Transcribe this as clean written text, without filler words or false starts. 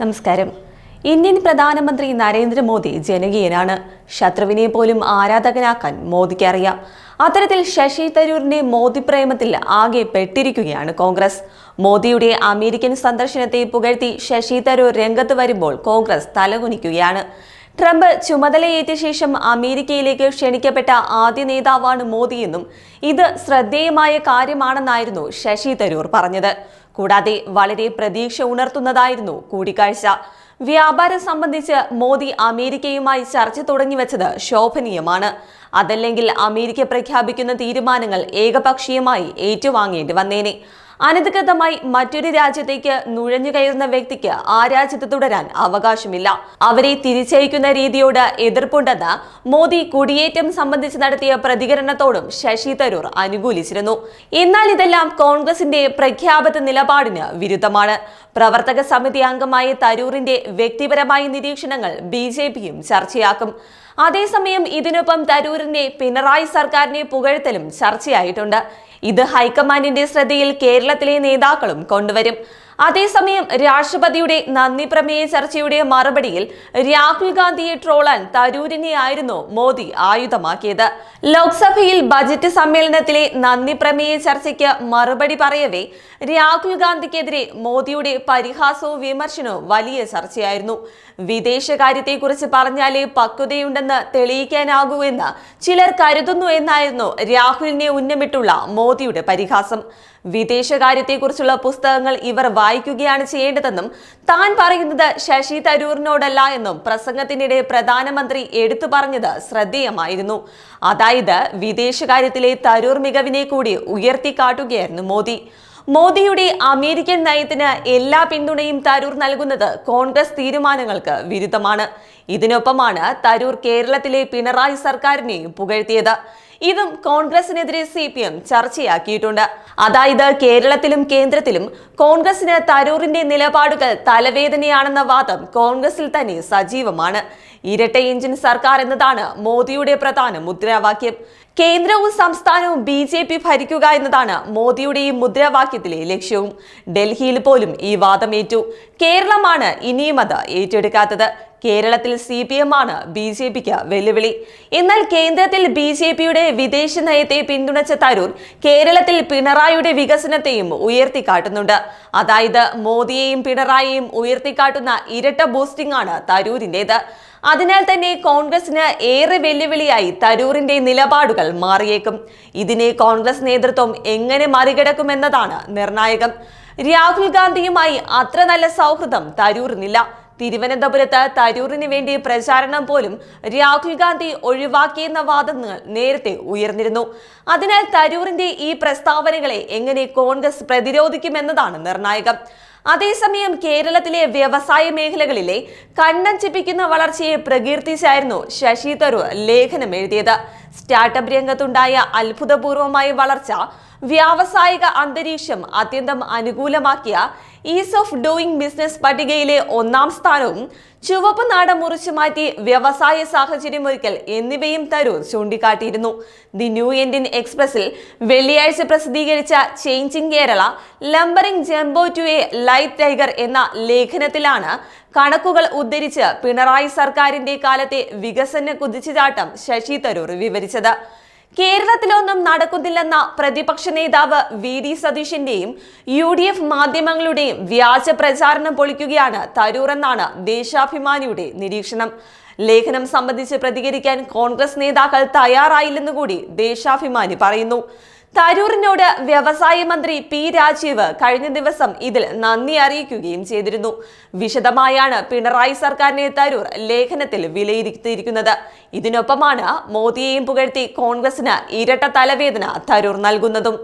നമസ്കാരം. ഇന്ത്യൻ പ്രധാനമന്ത്രി നരേന്ദ്രമോദി ജനകീയനാണ്. ശത്രുവിനെ പോലും ആരാധകനാക്കാൻ മോദിക്ക് അറിയാം. അത്തരത്തിൽ ശശി തരൂരിന്റെ മോദി പ്രേമത്തിൽ ആകെ പെട്ടിരിക്കുകയാണ് കോൺഗ്രസ്. മോദിയുടെ അമേരിക്കൻ സന്ദർശനത്തെ പുകഴ്ത്തി ശശി തരൂർ രംഗത്ത് വരുമ്പോൾ കോൺഗ്രസ് തലകുനിക്കുകയാണ്. ട്രംപ് ചുമതലയേറ്റ ശേഷം അമേരിക്കയിലേക്ക് ക്ഷണിക്കപ്പെട്ട ആദ്യ നേതാവാണ് മോദിയെന്നും ഇത് ശ്രദ്ധേയമായ കാര്യമാണെന്നായിരുന്നു ശശി തരൂർ പറഞ്ഞത്. കൂടാതെ വളരെ പ്രതീക്ഷ ഉണർത്തുന്നതായിരുന്നു കൂടിക്കാഴ്ച. വ്യാപാരം സംബന്ധിച്ച് മോദി അമേരിക്കയുമായി ചർച്ച തുടങ്ങിവെച്ചത് ശോഭനീയമാണ്. അതല്ലെങ്കിൽ അമേരിക്ക പ്രഖ്യാപിക്കുന്ന തീരുമാനങ്ങൾ ഏകപക്ഷീയമായി ഏറ്റുവാങ്ങേണ്ടി വന്നേനെ. അനധികൃതമായി മറ്റൊരു രാജ്യത്തേക്ക് നുഴഞ്ഞു കയറുന്ന വ്യക്തിക്ക് ആ രാജ്യത്ത് തുടരാൻ അവകാശമില്ല. അവരെ തിരിച്ചയക്കുന്ന രീതിയോട് എതിർപ്പുണ്ടെന്ന് മോദി കുടിയേറ്റം സംബന്ധിച്ച് നടത്തിയ പ്രതികരണത്തോടും ശശി തരൂർ അനുകൂലിച്ചിരുന്നു. എന്നാൽ ഇതെല്ലാം കോൺഗ്രസിന്റെ പ്രഖ്യാപിത നിലപാടിന് വിരുദ്ധമാണ്. പ്രവർത്തക സമിതി അംഗമായ തരൂരിന്റെ വ്യക്തിപരമായ നിരീക്ഷണങ്ങൾ BJPയും ചർച്ചയാക്കും. അതേസമയം ഇതിനൊപ്പം തരൂരിന്റെ പിണറായി സർക്കാരിനെ പുകഴ്ത്തലും ചർച്ചയായിട്ടുണ്ട്. ഇത് ഹൈക്കമാൻഡിന്റെ ശ്രദ്ധയിൽ കേരളത്തിലെ നേതാക്കളും കൊണ്ടുവരും. അതേസമയം രാഷ്ട്രപതിയുടെ നന്ദി പ്രമേയ ചർച്ചയുടെ മറുപടിയിൽ രാഹുൽ ഗാന്ധിയെ ട്രോളാൻ തരൂരിനെയായിരുന്നു മോദി ആയുധമാക്കിയത്. ലോക്സഭയിൽ ബജറ്റ് സമ്മേളനത്തിലെ നന്ദി പ്രമേയ ചർച്ചയ്ക്ക് മറുപടി പറയവേ രാഹുൽ ഗാന്ധിക്കെതിരെ മോദിയുടെ പരിഹാസവും വിമർശനവും വലിയ ചർച്ചയായിരുന്നു. വിദേശകാര്യത്തെക്കുറിച്ച് പറഞ്ഞാലേ പക്വതയുണ്ടെന്ന് തെളിയിക്കാനാകൂ എന്ന് ചിലർ കരുതുന്നു എന്നായിരുന്നു രാഹുലിനെ ഉന്നമിട്ടുള്ള മോദിയുടെ പരിഹാസം. വിദേശകാര്യത്തെക്കുറിച്ചുള്ള പുസ്തകങ്ങൾ ഇവർ വായിക്കുകയാണ് ചെയ്യേണ്ടതെന്നും താൻ പറയുന്നത് ശശി തരൂരിനോടല്ല എന്നും പ്രസംഗത്തിനിടെ പ്രധാനമന്ത്രി എടുത്തു പറഞ്ഞത് ശ്രദ്ധേയമായിരുന്നു. അതായത് വിദേശകാര്യത്തിലെ തരൂർ മികവിനെ കൂടി ഉയർത്തിക്കാട്ടുകയായിരുന്നു മോദി. മോദിയുടെ അമേരിക്കൻ നയത്തിന് എല്ലാ പിന്തുണയും തരൂർ നൽകുന്നത് കോൺഗ്രസ് തീരുമാനങ്ങൾക്ക് വിരുദ്ധമാണ്. ഇതിനൊപ്പമാണ് തരൂർ കേരളത്തിലെ പിണറായി സർക്കാരിനെയും പുകഴ്ത്തിയത്. ഇതും കോൺഗ്രസിനെതിരെ CPM ചർച്ചയാക്കിയിട്ടുണ്ട്. അതായത് കേരളത്തിലും കേന്ദ്രത്തിലും കോൺഗ്രസിന് തരൂരിന്റെ നിലപാടുകൾ തലവേദനയാണെന്ന വാദം കോൺഗ്രസിൽ തന്നെ സജീവമാണ്. ഇരട്ട എഞ്ചിൻ സർക്കാർ എന്നതാണ് മോദിയുടെ പ്രധാന മുദ്രാവാക്യം. കേന്ദ്രവും സംസ്ഥാനവും BJP ഭരിക്കുക എന്നതാണ് മോദിയുടെ ഈ മുദ്രാവാക്യത്തിലെ ലക്ഷ്യവും. ഡൽഹിയിൽ പോലും ഈ വാദമേറ്റു. കേരളമാണ് ഇനിയും അത് ഏറ്റെടുക്കാത്തത്. കേരളത്തിൽ CPM ആണ് BJPക്ക് വെല്ലുവിളി. എന്നാൽ കേന്ദ്രത്തിൽ BJPയുടെ വിദേശ നയത്തെ പിന്തുണച്ച തരൂർ കേരളത്തിൽ പിണറായിയുടെ വികസനത്തെയും ഉയർത്തിക്കാട്ടുന്നുണ്ട്. അതായത് മോദിയെയും പിണറായിയെയും ഉയർത്തിക്കാട്ടുന്ന ഇരട്ട ബൂസ്റ്റിംഗ് ആണ് തരൂരിൻ്റെത്. അതിനാൽ തന്നെ കോൺഗ്രസിന് ഏറെ വെല്ലുവിളിയായി തരൂരിന്റെ നിലപാടുകൾ മാറിയേക്കും. ഇതിനെ കോൺഗ്രസ് നേതൃത്വം എങ്ങനെ മറികടക്കുമെന്നതാണ് നിർണായകം. രാഹുൽ ഗാന്ധിയുമായി അത്ര നല്ല സൗഹൃദം തരൂരിനില്ല. തിരുവനന്തപുരത്ത് തരൂരിന് വേണ്ടി പ്രചാരണം പോലും രാഹുൽ ഗാന്ധി ഒഴിവാക്കിയെന്ന വാദങ്ങൾ നേരത്തെ ഉയർന്നിരുന്നു. അതിനാൽ തരൂരിന്റെ ഈ പ്രസ്താവനകളെ എങ്ങനെ കോൺഗ്രസ് പ്രതിരോധിക്കുമെന്നതാണ് നിർണായകം. അതേസമയം കേരളത്തിലെ വ്യവസായ മേഖലകളിലെ കണ്ണഞ്ചിപ്പിക്കുന്ന വളർച്ചയെ പ്രകീർത്തിച്ചായിരുന്നു ശശി തരൂർ ലേഖനം എഴുതിയത്. സ്റ്റാർട്ടപ്പ് രംഗത്തുണ്ടായ അത്ഭുതപൂർവമായ വളർച്ച, വ്യാവസായിക അന്തരീക്ഷം അത്യന്തം അനുകൂലമാക്കിയ ഈസ് ഓഫ് ഡൂയിങ് ബിസിനസ് പട്ടികയിലെ 1ാം സ്ഥാനവും ചുവപ്പ് നാട മുറിച്ചു മാറ്റി വ്യവസായ സാഹചര്യമൊരുക്കൽ എന്നിവയും തരൂർ ചൂണ്ടിക്കാട്ടിയിരുന്നു. ദി ന്യൂ ഇന്ത്യൻ എക്സ്പ്രസിൽ വെള്ളിയാഴ്ച പ്രസിദ്ധീകരിച്ച changing Kerala lumbering jumbo to a light tiger എന്ന ലേഖനത്തിലാണ് കണക്കുകൾ ഉദ്ധരിച്ച് പിണറായി സർക്കാരിന്റെ കാലത്തെ വികസന കുതിച്ചുചാട്ടം ശശി തരൂർ വിവരിച്ചത്. കേരളത്തിലൊന്നും നടക്കുന്നില്ലെന്ന പ്രതിപക്ഷ നേതാവ് VD സതീശന്റെയും UDF മാധ്യമങ്ങളുടെയും വ്യാജ പ്രചാരണം പൊളിക്കുകയാണ് തരൂർ എന്നാണ് ദേശാഭിമാനിയുടെ നിരീക്ഷണം. ലേഖനം സംബന്ധിച്ച് പ്രതികരിക്കാൻ കോൺഗ്രസ് നേതാക്കൾ തയ്യാറായില്ലെന്നുകൂടി ദേശാഭിമാനി പറയുന്നു. തരൂരിനോട് വ്യവസായ മന്ത്രി P രാജീവ് കഴിഞ്ഞ ദിവസം ഇതിൽ നന്ദി അറിയിക്കുകയും ചെയ്തിരുന്നു. വിശദമായാണ് പിണറായി സർക്കാരിനെ തരൂർ ലേഖനത്തിൽ വിലയിരുത്തിയിരിക്കുന്നത്. ഇതിനൊപ്പമാണ് മോദിയെയും പുകഴ്ത്തി കോൺഗ്രസിന് ഇരട്ട തലവേദന തരൂർ നൽകുന്നതും.